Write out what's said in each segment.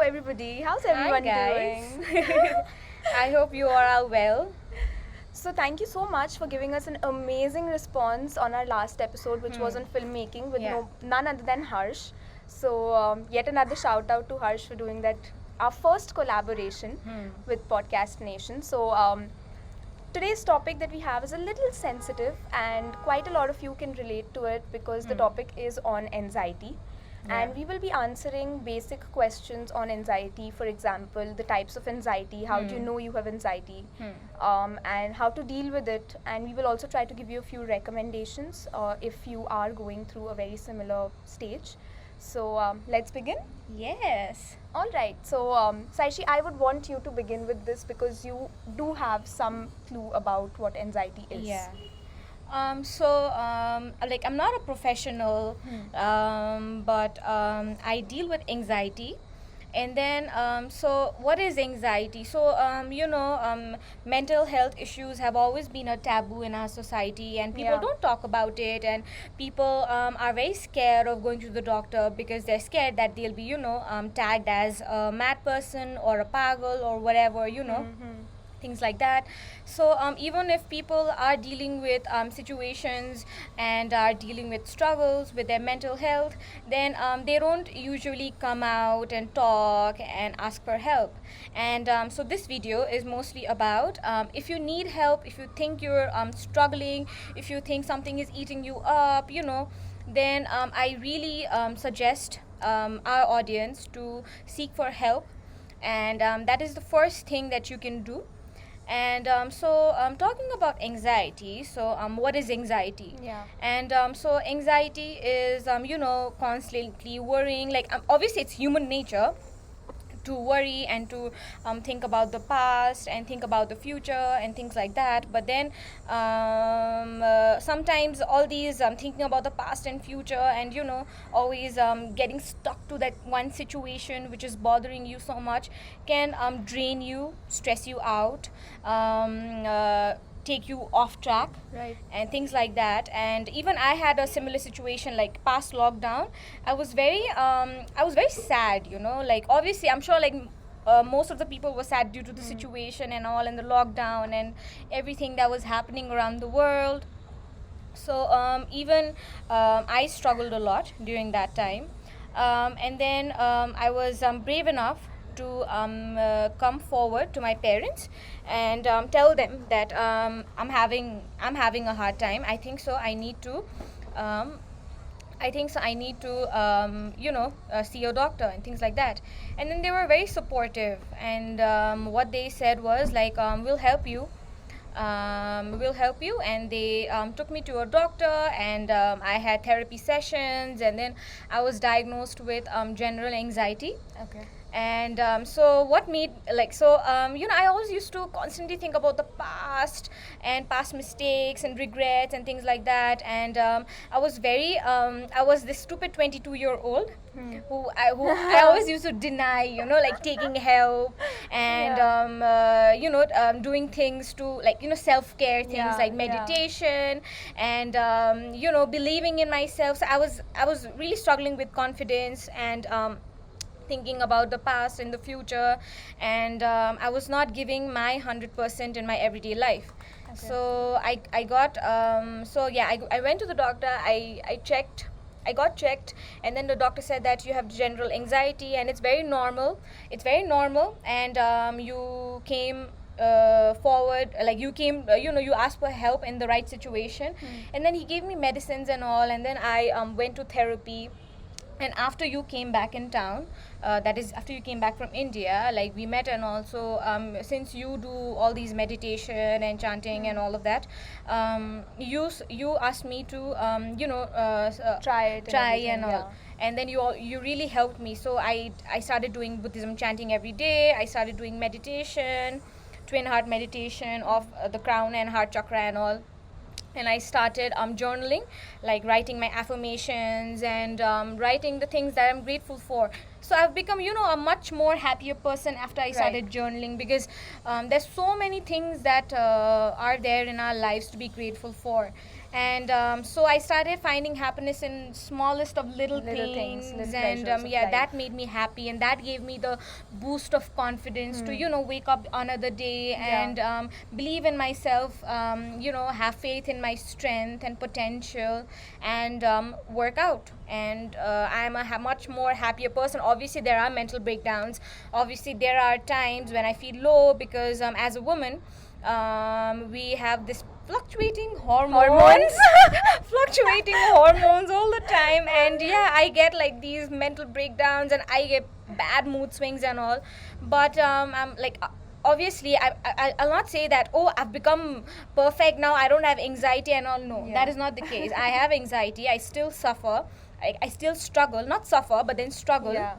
everybody. How's everyone guys. doing? I hope you are all well. So thank you so much for giving us an amazing response on our last episode, which was on filmmaking with Yeah. none other than Harsh. So yet another shout out to Harsh for doing that. Our first collaboration with Podcast Nation. So today's topic that we have is a little sensitive, and quite a lot of you can relate to it because the topic is on anxiety. And we will be answering basic questions on anxiety. For example, the types of anxiety, how do you know you have anxiety, and how to deal with it. And we will also try to give you a few recommendations if you are going through a very similar stage. So let's begin. Yes. All right. So, Saishi, I would want you to begin with this because you do have some clue about what anxiety is. Yeah. Like I'm not a professional, but I deal with anxiety. And then, so what is anxiety? So, mental health issues have always been a taboo in our society, and people Yeah. don't talk about it. And people are very scared of going to the doctor because they're scared that they'll be, tagged as a mad person or a pagal or whatever, things like that. So even if people are dealing with situations and are dealing with struggles with their mental health, then they don't usually come out and talk and ask for help. And so this video is mostly about if you need help, if you think you're struggling, if you think something is eating you up, then I really suggest our audience to seek for help. And that is the first thing that you can do. And talking about anxiety, so what is anxiety? Yeah. And so anxiety is constantly worrying. Like obviously it's human nature to worry and to think about the past and think about the future and things like that. But then sometimes all these thinking about the past and future and always getting stuck to that one situation which is bothering you so much can drain you, stress you out, take you off track, Right. and things like that. And even I had a similar situation, like past lockdown. I was very sad, like obviously I'm sure like most of the people were sad due to the situation and all, and the lockdown and everything that was happening around the world. So even I struggled a lot during that time. And then I was brave enough to come forward to my parents and tell them that I'm having a hard time. I think so. I need to. See a doctor and things like that. And then they were very supportive. And what they said was like, we'll help you. And they took me to a doctor, and I had therapy sessions, and then I was diagnosed with general anxiety. Okay. And so what made I always used to constantly think about the past and past mistakes and regrets and things like that. And I was this stupid 22-year-old who I always used to deny, like taking help and doing things to like self-care things, Yeah, like yeah. meditation and believing in myself. So I was really struggling with confidence and thinking about the past and the future, and I was not giving my 100% in my everyday life. So I got I went to the doctor. I got checked, and then the doctor said that you have general anxiety, and it's very normal. And you came forward, like you came, you asked for help in the right situation. And then he gave me medicines and all, and then I went to therapy. And after you came back in town, that is after you came back from India, like we met. And also since you do all these meditation and chanting and all of that, you asked me to Try it and try everything, and all. yeah. And then you really helped me. So I started doing Buddhism chanting every day. I started doing meditation, twin heart meditation of the crown and heart chakra and all. And I started journaling, like writing my affirmations and writing the things that I'm grateful for. So I've become, a much more happier person after I started journaling, because there's so many things that are there in our lives to be grateful for. And so I started finding happiness in smallest of little things, little and pleasures of yeah, life. that made me happy, and that gave me the boost of confidence to wake up another day and believe in myself, have faith in my strength and potential, and work out. And I'm a much more happier person. Obviously there are mental breakdowns, obviously there are times when I feel low, because as a woman, we have this fluctuating hormones fluctuating hormones all the time, and yeah, I get like these mental breakdowns and I get bad mood swings and all. But I'm like, obviously I'll not say that, oh, I've become perfect now, I don't have anxiety and all. No, that is not the case. I have anxiety, I still suffer, I still struggle, not suffer but then struggle. Yeah.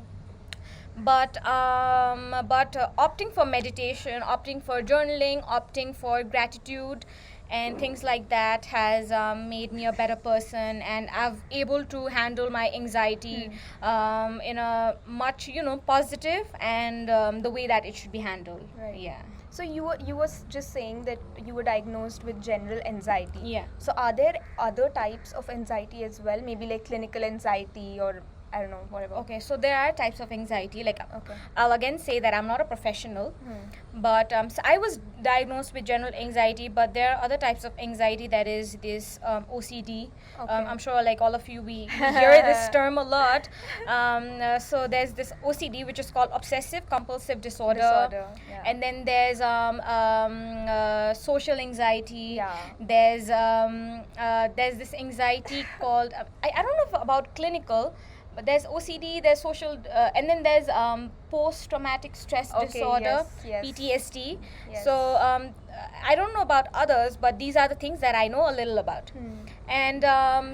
But opting for meditation, opting for journaling, opting for gratitude and things like that has made me a better person, and I've able to handle my anxiety in a much positive and the way that it should be handled. Right. Yeah. So you were just saying that you were diagnosed with general anxiety. Yeah. So are there other types of anxiety as well? Maybe like clinical anxiety, or I don't know, whatever. Okay, so there are types of anxiety. Like, Okay. I'll again say that I'm not a professional, but so I was diagnosed with general anxiety. But there are other types of anxiety, that is this OCD. Okay. I'm sure, like all of you, we hear this term a lot. So there's this OCD, which is called obsessive compulsive disorder. Yeah. And then there's social anxiety. Yeah. There's this anxiety called I don't know about clinical, but there's OCD, there's social, and then there's post-traumatic stress disorder, yes. PTSD. Yes. So I don't know about others, but these are the things that I know a little about. And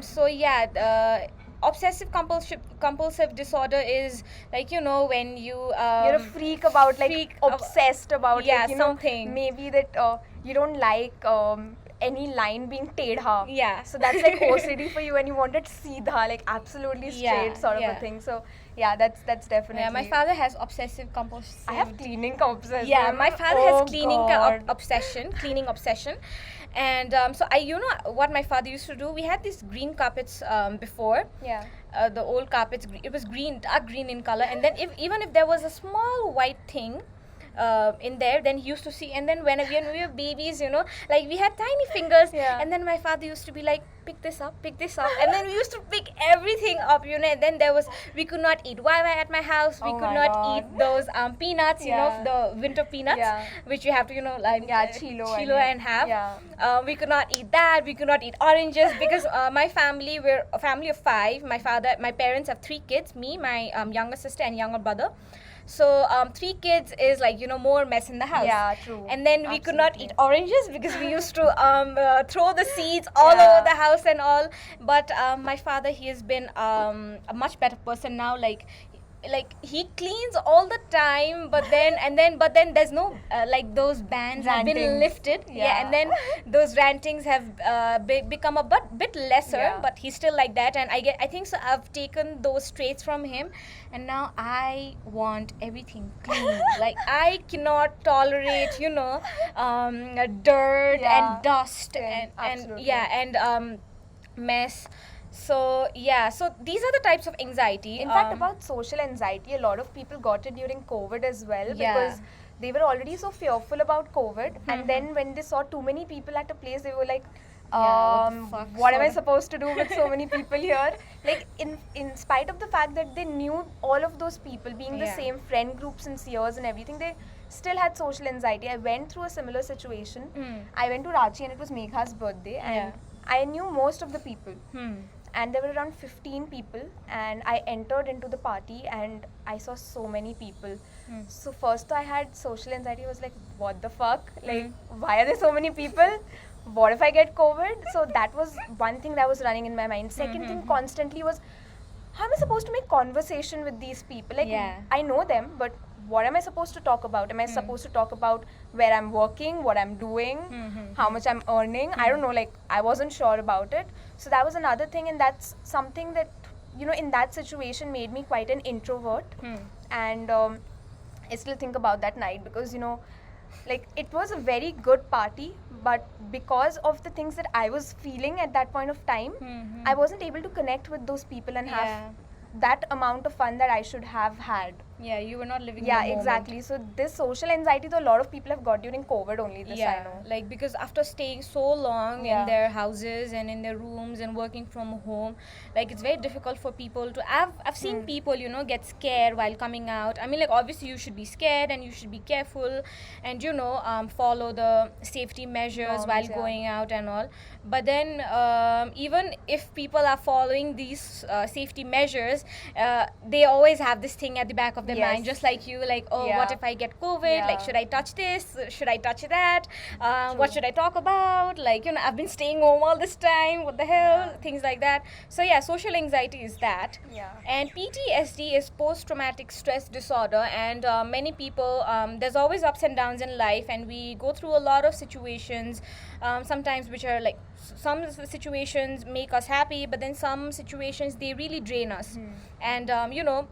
so yeah, obsessive compulsive disorder is like, when you You're a freak about, like, obsessed about, yeah, like, you know, something. maybe that you don't like any line being tedha. Yeah. So that's like OCD for you, and you want it seedha, like absolutely straight Yeah, sort of yeah. a thing. So yeah, that's definitely. Yeah, my father has obsessive compulsive. I have cleaning obsession. Yeah, my father Oh, has cleaning God. cleaning obsession. And so what my father used to do, we had these green carpets before. Yeah. The old carpets, it was green, dark green in color, and then even if there was a small white thing in there, then he used to see. And then when we were babies, like we had tiny fingers, Yeah. and then my father used to be like, pick this up, and then we used to pick everything up, and then we could not eat YY at my house. We Oh could my not God. eat those peanuts, Yeah. the winter peanuts, Yeah. which you have to like chilo and have. Yeah. We could not eat that. We could not eat oranges because my family, we're a family of 5. My parents have 3 kids, me, my younger sister and younger brother. So 3 kids is like, more mess in the house. Yeah, true. And then we could not Absolutely. eat oranges because we used to throw the seeds all Yeah. over the house and all. But my father, he has been a much better person now. Like he cleans all the time, but then there's no like those bans have been Rantings. lifted. Yeah. And then those rantings have become a bit lesser. Yeah. But he's still like that, and I think so. I've taken those traits from him, and now I want everything clean. Like I cannot tolerate dirt Yeah. and dust Same. and Absolutely. yeah, and mess. So yeah, so these are the types of anxiety. In fact, about social anxiety, a lot of people got it during COVID as well, Yeah. because they were already so fearful about COVID, and then when they saw too many people at a place, they were like, what the fuck, what am I sort of. supposed to do with so many people here? Like, in spite of the fact that they knew all of those people, being the Yeah. same friend group since years and everything, they still had social anxiety. I went through a similar situation. I went to Ranchi, and it was Megha's birthday, and Yeah. I knew most of the people. Hmm. And there were around 15 people, and I entered into the party and I saw so many people. So first I had social anxiety. I was like, what the fuck, like why are there so many people, what if I get COVID? So that was one thing that was running in my mind. Second thing constantly was, how am I supposed to make conversation with these people? Like, Yeah. I know them, but what am I supposed to talk about? Am I supposed to talk about where I'm working, what I'm doing, how much I'm earning? I don't know, like, I wasn't sure about it. So that was another thing, and that's something that, in that situation made me quite an introvert. And I still think about that night, because, like it was a very good party, but because of the things that I was feeling at that point of time, Mhm. I wasn't able to connect with those people and have Yeah. that amount of fun that I should have had. Yeah, you were not living Yeah, the moment. exactly. So this social anxiety, though, a lot of people have got during COVID only. This I know. Like because after staying so long Yeah. in their houses and in their rooms and working from home, like it's very difficult for people to. I've seen people, you know, get scared while coming out. I mean, like obviously you should be scared and you should be careful, and you know, follow the safety measures Norms, while yeah. going out and all. But then even if people are following these safety measures, they always have this thing at the back of their Yes. mind, just like you, like, oh, Yeah. what if I get COVID? Yeah. Like, should I touch this? Should I touch that? What should I talk about? Like, you know, I've been staying home all this time. What the hell? Yeah. Things like that. So yeah, social anxiety is that. Yeah. And PTSD is post-traumatic stress disorder, and many people, there's always ups and downs in life, and we go through a lot of situations, sometimes which are like, some situations make us happy, but then some situations, they really drain us, and you know,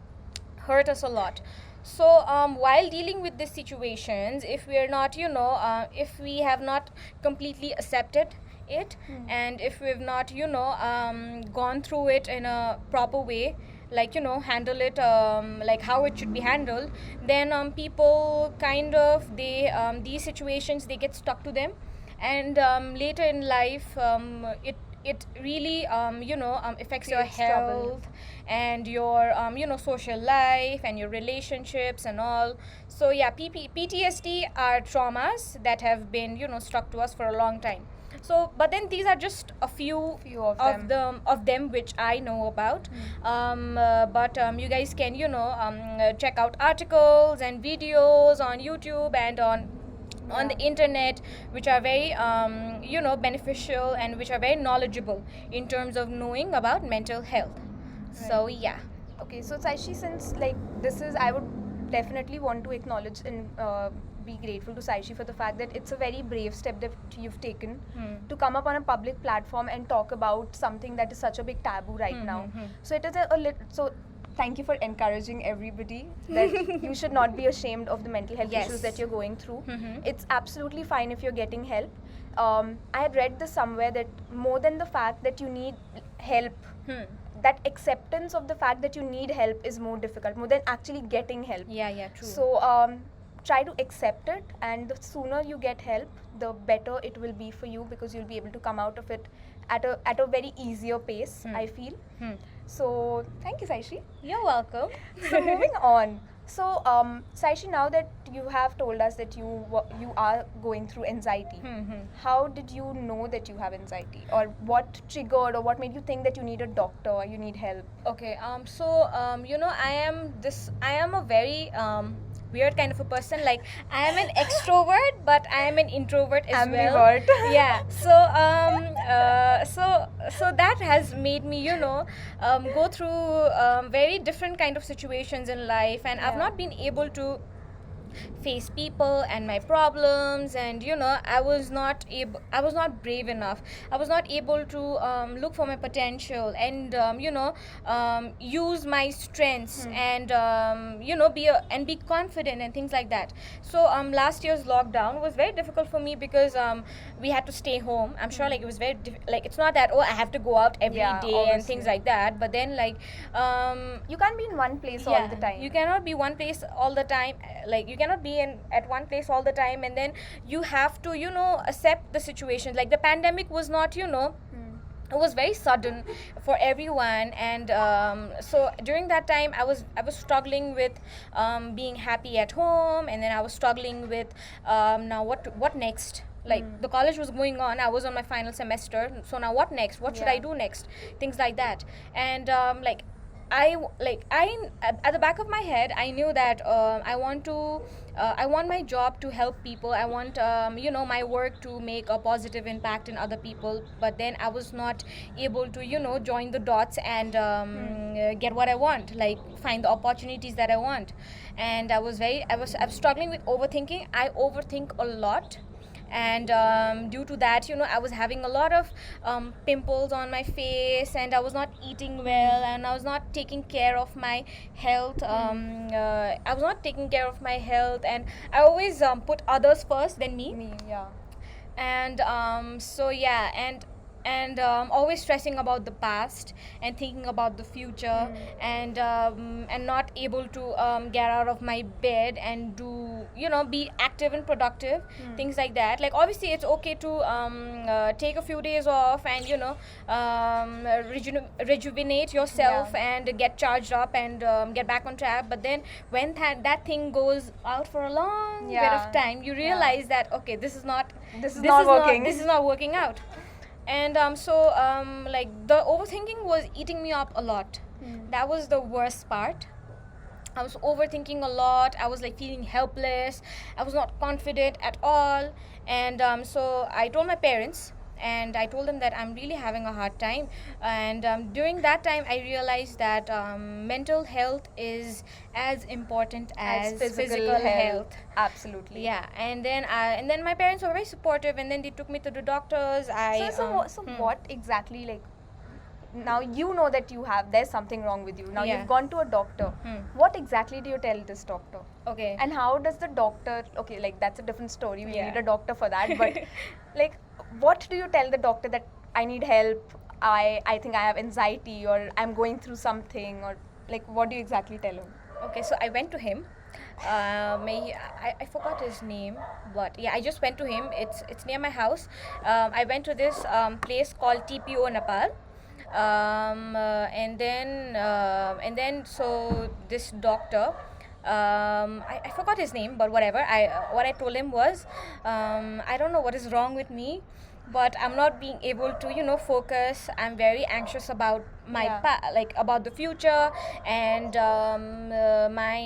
hurt us a lot. So while dealing with these situations, if we are not, you know, if we have not completely accepted it, and if we've not, you know, gone through it in a proper way, like, you know, handle it like how it should be handled, then people kind of, they these situations, they get stuck to them, and later in life, it really, you know, affects your Creates trouble. health and your, you know, social life and your relationships and all. So yeah, PTSD are traumas that have been, you know, stuck to us for a long time. So, but then these are just a few, Few of them which I know about. But you guys can, you know, check out articles and videos on YouTube and on the internet, which are very, you know, beneficial, and which are very knowledgeable in terms of knowing about mental health. So yeah. Okay, so Saishi, since like this is, I would definitely want to acknowledge and be grateful to Saishi for the fact that it's a very brave step that you've taken to come up on a public platform and talk about something that is such a big taboo right now. So it is a little, so thank you for encouraging everybody that you should not be ashamed of the mental health Yes. issues that you're going through. It's absolutely fine if you're getting help. I had read this somewhere that more than the fact that you need help, that acceptance of the fact that you need help is more difficult, more than actually getting help. Yeah, true. So try to accept it, and the sooner you get help, the better it will be for you, because you'll be able to come out of it at a very easier pace, I feel. So thank you, Saishi. You're welcome. So moving on. So Saishi, now that you have told us that you are going through anxiety, how did you know that you have anxiety, or what triggered, or what made you think that you need a doctor or you need help? Okay, so you know, I am a very weird kind of a person. Like, I am an extrovert, but I am an introvert as Ambivert. well. Yeah. So that has made me, you know, go through very different kind of situations in life, and I've Yeah. not been able to face people and my problems, and you know, I was not brave enough. I was not able to look for my potential, and you know, use my strengths, and you know, be confident and things like that. So last year's lockdown was very difficult for me, because we had to stay home. I'm sure, like, it was very like, it's not that, oh, I have to go out every day Yeah, and obviously. things like that, but then, like, You can't be in one place all the time. you cannot be one place all the time. Like, you cannot be at one place all the time, and then you have to, you know, accept the situation. Like, the pandemic was not, you know, it was very sudden for everyone, and so during that time I was struggling with being happy at home, and then I was struggling with now what next. Like, the college was going on, I was on my final semester, so now what next, what should I Yeah. do next, things like that. And like, I at the back of my head, I knew that I want my job to help people. I want, you know, my work to make a positive impact in other people. But then I was not able to, you know, join the dots and get what I want, like find the opportunities that I want. And I was struggling with overthinking. I overthink a lot. and due to that, I was having a lot of pimples on my face, and I was not eating well, and I was not taking care of my health. I was not taking care of my health, and I always put others first than me. Yeah. And so yeah, and always stressing about the past and thinking about the future, and not able to get out of my bed and do, be active and productive, things like that. Like, obviously it's okay to take a few days off and rejuvenate yourself, Yeah. and get charged up, and get back on track. But then when that thing goes out for a long bit Yeah. of time, you realize that, okay, this is not working. this is not working out. And like, the overthinking was eating me up a lot. That was the worst part. I was overthinking a lot. I was like feeling helpless. I was not confident at all. And so I told my parents, and I told them that I'm really having a hard time. And during that time, I realized that mental health is as important as physical health. Absolutely. Yeah, and then my parents were very supportive, and then they took me to the doctors. So what exactly, like, now you know that there's something wrong with you. Now Yeah. you've gone to a doctor. What exactly do you tell this doctor? Okay. And how does the doctor, okay, like, that's a different story. We Yeah. need a doctor for that. But like, what do you tell the doctor that I need help? I think I have anxiety, or I'm going through something, or like, what do you exactly tell him? Okay, so I went to him. I forgot his name, but yeah, I just went to him. It's near my house. I went to this place called TPO Nepal. And then so this doctor, I forgot his name, but whatever. What I told him was, I don't know what is wrong with me, but I'm not being able to focus. I'm very anxious about my Yeah. about the future, and my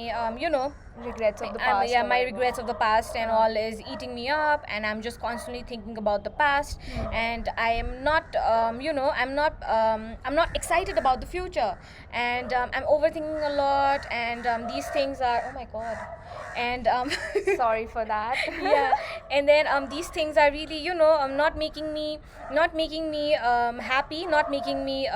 Regrets of the past. yeah, or my whatever. regrets of the past and all is eating me up, and I'm just constantly thinking about the past, and I am not I'm not excited about the future, and I'm overthinking a lot, and these things are, oh my god, and Sorry for that. yeah, and then these things are really not making me happy, not making me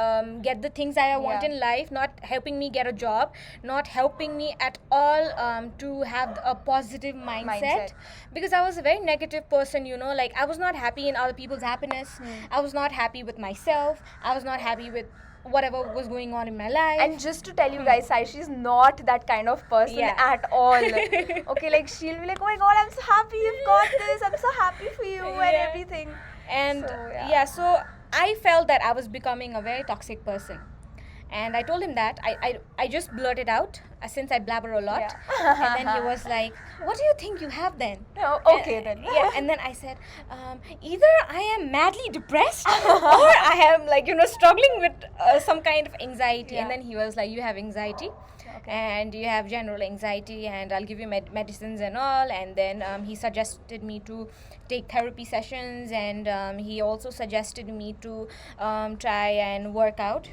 get the things that I want Yeah. in life, not helping me get a job, not helping me at all to have a positive mindset. Because I was a very negative person, like, I was not happy in other people's happiness. I was not happy with myself. I was not happy with whatever was going on in my life. And just to tell you guys, Saishi is not that kind of person Yeah. at all. Okay, like, she'll be like, oh my god, I'm so happy you've got this. I'm so happy for you and Yeah. everything. And So, so I felt that I was becoming a very toxic person, and I told him that. I just blurted out, since I blabber a lot. Yeah. And then he was like, what do you think you have then? Oh, okay then. Yeah, and then I said, either I am madly depressed or I am, like, struggling with some kind of anxiety. Yeah. And then he was like, you have anxiety. Okay. And you have general anxiety, and I'll give you medicines and all. And then he suggested me to take therapy sessions, and he also suggested me to try and work out,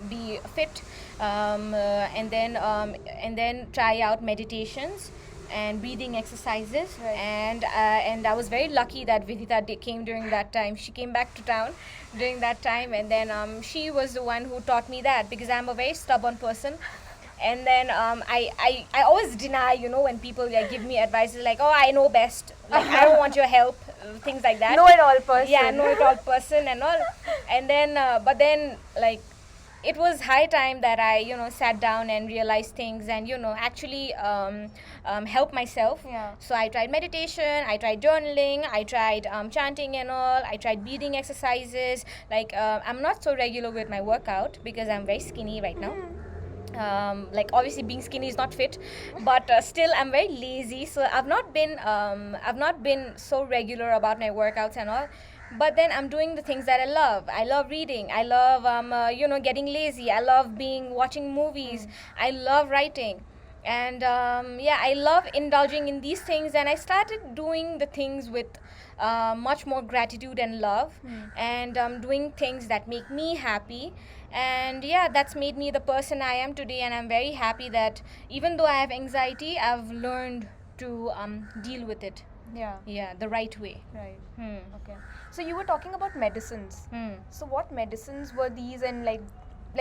be fit, and then try out meditations and breathing exercises. Right. And I was very lucky that Vidita came during that time. She came back to town during that time, and then she was the one who taught me that, because I'm a very stubborn person. And then I always deny, when people give me advice, like, oh, I know best, like, I don't want your help, things like that. Know it all person. Yeah, know it all person and all. And then but then, like, it was high time that I sat down and realized things, and actually help myself. Yeah. So I tried meditation, I tried journaling, I tried chanting and all. I tried breathing exercises. Like, I'm not so regular with my workout because I'm very skinny right now. Like, obviously being skinny is not fit, but still I'm very lazy, so I've not been so regular about my workouts and all. But then I'm doing the things that I love reading, I love getting lazy, I love watching movies, I love writing, and I love indulging in these things. And I started doing the things with much more gratitude and love, and doing things that make me happy. And that's made me the person I am today. And I'm very happy that even though I have anxiety, I've learned to deal with it. Yeah. the right way. Right. Hmm. Okay. So you were talking about medicines. Hmm. So what medicines were these, and like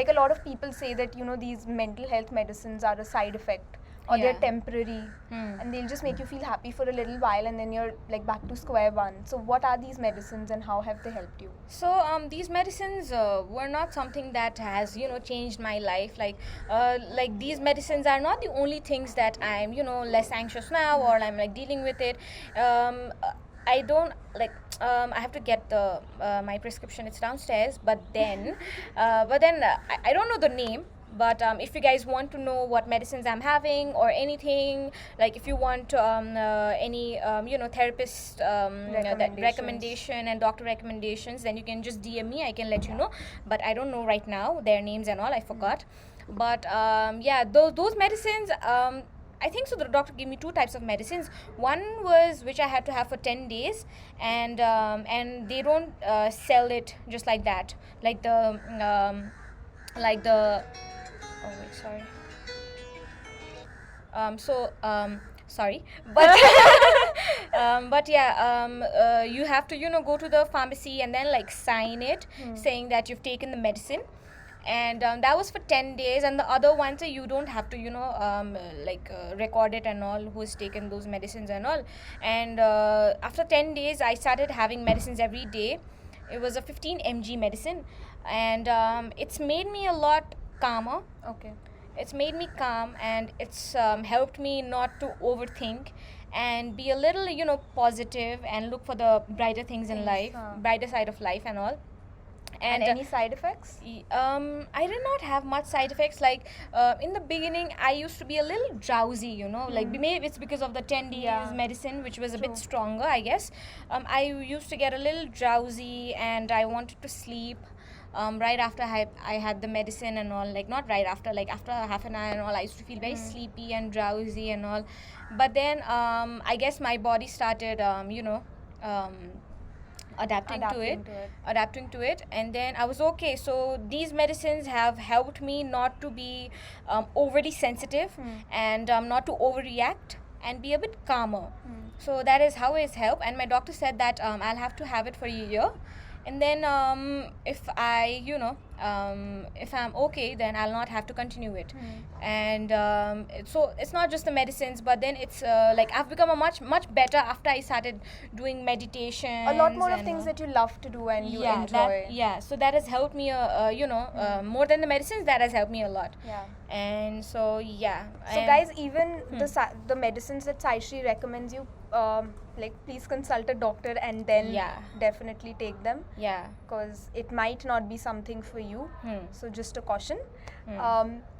a lot of people say that these mental health medicines are a side effect, or they're Yeah. temporary, Hmm. and they'll just make you feel happy for a little while, and then you're like back to square one. So what are these medicines, and how have they helped you? So these medicines were not something that has changed my life. Like these medicines are not the only things that I'm less anxious now, or I'm like dealing with it. I don't like. I have to get the my prescription. It's downstairs. But then I don't know the name. But if you guys want to know what medicines I'm having or anything, like if you want any therapist that recommendation and doctor recommendations, then you can just DM me. I can let you know. But I don't know right now their names and all. I forgot. But yeah, those medicines. I think so. The doctor gave me two types of medicines. One was which I had to have for 10 days, and they don't sell it just like that. Like the oh wait, sorry. Sorry, but but yeah, you have to go to the pharmacy and then like sign it, saying that you've taken the medicine. And that was for 10 days, and the other ones you don't have to record it and all, who's taken those medicines and all. And after 10 days I started having medicines every day. It was a 15 mg medicine, and it's made me a lot calmer. Okay. It's made me calm, and it's helped me not to overthink and be a little positive and look for the brighter things in life, brighter side of life and all. And any side effects? I did not have much side effects. Like in the beginning I used to be a little drowsy, like maybe it's because of the 10 days medicine, which was a bit stronger, I guess. I used to get a little drowsy and I wanted to sleep. Right after I had the medicine and all, like not right after, like after half an hour and all, I used to feel very sleepy and drowsy and all. But then I guess my body started adapting to it, and then I was okay. So these medicines have helped me not to be overly sensitive, and not to overreact, and be a bit calmer. So that is how it's helped. And my doctor said that I'll have to have it for a year, and then if I'm okay, then I'll not have to continue it. And so it's not just the medicines, but then it's like I've become a much better after I started doing meditation. A lot more of things that you love to do and you enjoy. So that has helped me more than the medicines. That has helped me a lot. And so so guys, even the medicines that Saishri recommends you, like please consult a doctor and then definitely take them, because it might not be something for you. So just a caution.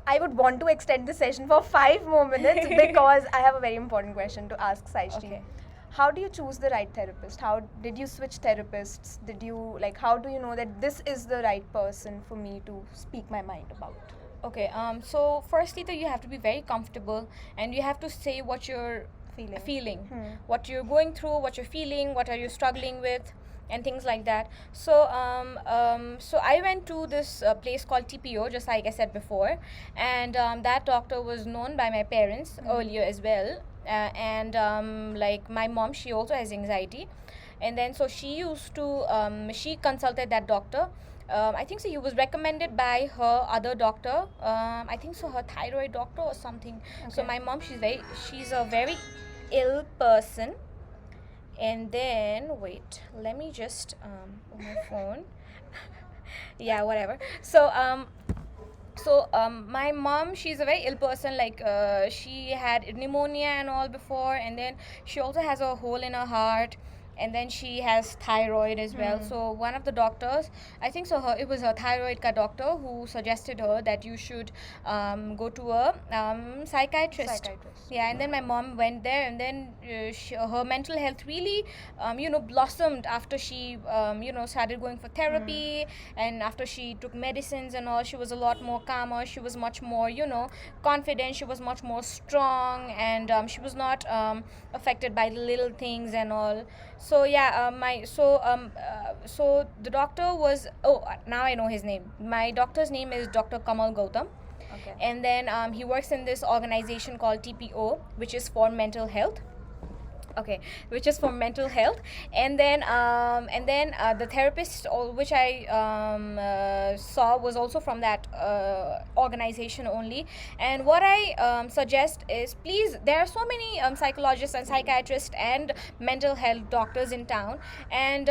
I would want to extend the session for 5 more minutes because I have a very important question to ask Saishri. Okay. How do you choose the right therapist? How did you switch therapists? How do you know that this is the right person for me to speak my mind about? Okay, so firstly, you have to be very comfortable, and you have to say what you're feeling, what you're going through, what you're feeling, what are you struggling with, and things like that. So so I went to this place called TPO, just like I said before, and that doctor was known by my parents earlier as well. And like my mom, she also has anxiety, and then so she used to she consulted that doctor. I think so he was recommended by her other doctor, I think so her thyroid doctor or something. So my mom, she's a very ill person. And then wait, let me just on my phone. Yeah, whatever. So my mom, she's a very ill person. Like she had pneumonia and all before, and then she also has a hole in her heart, and then she has thyroid as well. So one of the doctors, I think so it was her thyroid doctor who suggested her that you should go to a psychiatrist. Yeah, and then my mom went there, and then her mental health really blossomed after she started going for therapy, and after she took medicines and all. She was a lot more calmer, she was much more confident, she was much more strong, and she was not affected by the little things and all. So so the doctor was, now I know his name. My doctor's name is Dr. Kamal Gautam. Okay. And then he works in this organization called TPO, which is for mental health. Okay, which is for mental health. And then the therapist which I saw was also from that organization only. And what I suggest is, please, there are so many psychologists and psychiatrists and mental health doctors in town, and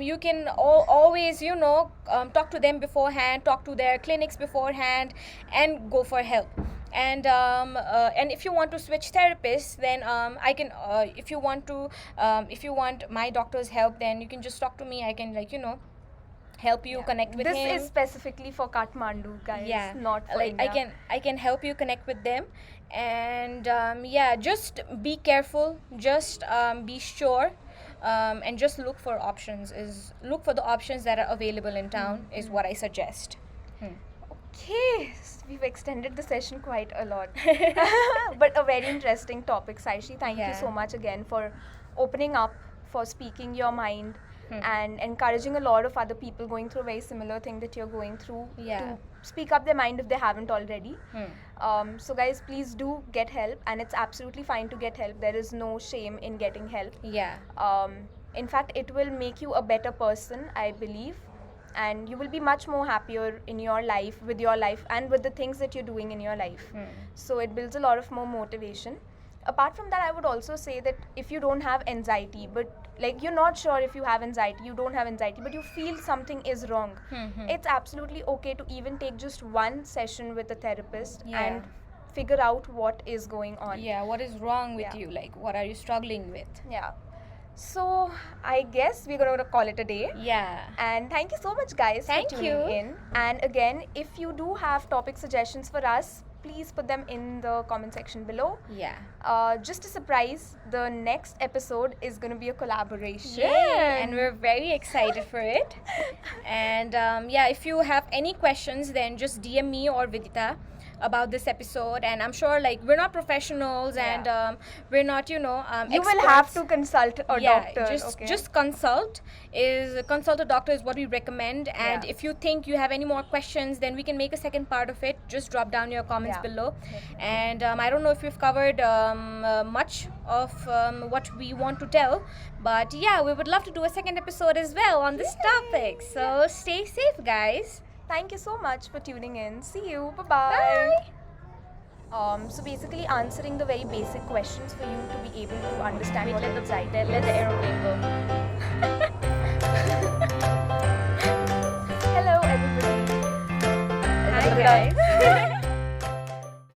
you can always, talk to them beforehand, talk to their clinics beforehand, and go for help. And if you want to switch therapists, then I can, if you want my doctor's help, then you can just talk to me. I can, help you connect with This him. is specifically for Kathmandu, guys, Yeah, not for like India. I can help you connect with them. And just be careful, just be sure, and just look for look for the options that are available in town, is what I suggest. Okay, we've extended the session quite a lot. But a very interesting topic, Saishi. Thank you Yeah. so much again for opening up, for speaking your mind, Hmm. and encouraging a lot of other people going through a very similar thing that you're going through Yeah. to speak up their mind if they haven't already. Hmm. So, guys, please do get help, and it's absolutely fine to get help. There is no shame in getting help. Yeah. In fact, it will make you a better person, I believe, and you will be much more happier in your life, with your life, and with the things that you're doing in your life. Hmm. So it builds a lot of more motivation. Apart from that, I would also say that if you don't have anxiety, but like you're not sure if you have anxiety, you don't have anxiety, but you feel something is wrong, Hmm. it's absolutely okay to even take just one session with a therapist Yeah. and figure out what is going on. Yeah, what is wrong with Yeah. you? Like, what are you struggling with? Yeah. So I guess we're going to call it a day. Yeah. And thank you so much, guys, Thank for tuning you. in. And again, if you do have topic suggestions for us, please put them in the comment section below. Yeah. Just a surprise, the next episode is going to be a collaboration. Yay! And we're very excited for it. And if you have any questions, then just DM me or Vidita about this episode. And I'm sure, like, we're not professionals, Yeah. and we're not, You will have to consult a doctor. Just consult a doctor is what we recommend. And Yeah. if you think you have any more questions, then we can make a second part of it. Just drop down your comments Yeah. below. And I don't know if we've covered much of what we want to tell, but yeah, we would love to do a second episode as well on this topic. So stay safe, guys. Thank you so much for tuning in. See you. Bye-bye. So basically answering the very basic questions for you to be able to understand what Wait, anxiety let the is. aeroplane go.